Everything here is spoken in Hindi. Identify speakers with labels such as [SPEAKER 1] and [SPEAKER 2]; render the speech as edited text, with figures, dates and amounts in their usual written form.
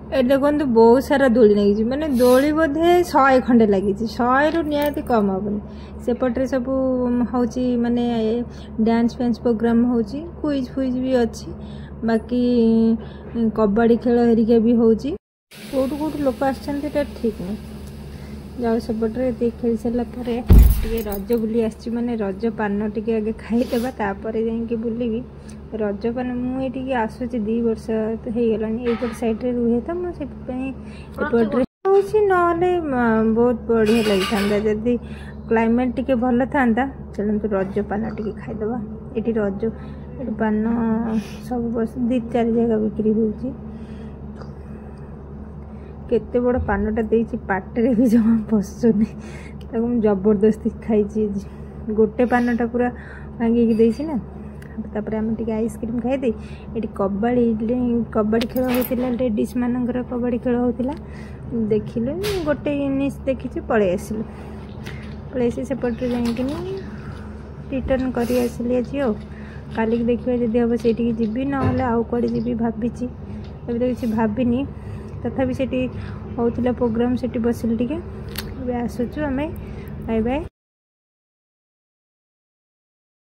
[SPEAKER 1] ए देखो बहुत सारा दोली लगी माने दोली बोधे 100 खंडे लगी 100 रु निहाती कम हेनी सेपटे सब हूँ माने डांस फैंस प्रोग्राम हो क्विज फुइज भी अच्छी बाकी कबड्डी खेल हेरिका भी हो कौटू कौटू लोक आसटा ठीक नहीं जाओ सेपटे खेल सारापर टे रज बुली आसी माने रज पान टे आगे खाईदेवा तापर जा बुलि रज पान मुझे आसूची 2 वर्ष हो गला यपट सैड्रे रुहे तो मुझे ना बहुत बढ़िया लगी था जदि क्लाइमेट टी भल था चलते रज पान टे खाईदेवा ये रज पान सब वर्ष 2-4 जगह बिक्री होती केते बड़ पानटा देछि पाटे भी जमा पसुनी जबरदस्ती खाई गोटे पानटा पूरा भांगी देछि ना तापर आम टे आइसक्रीम खाईदे ये कबड्डी खेल होता लेडीज मानकर कबड्डी खेल होता देखिले गोटे इनिंग्स देखी पलि आसिलु पलि सेपटे जा रिटर्न कर आसिली आज काली देखिए जदि हम से जी ना आउ कड़े जी भाभी अभी तो किसी भाविनी तथापि से होता प्रोग्राम से बसिल टे आसुचु आम बाय बाय।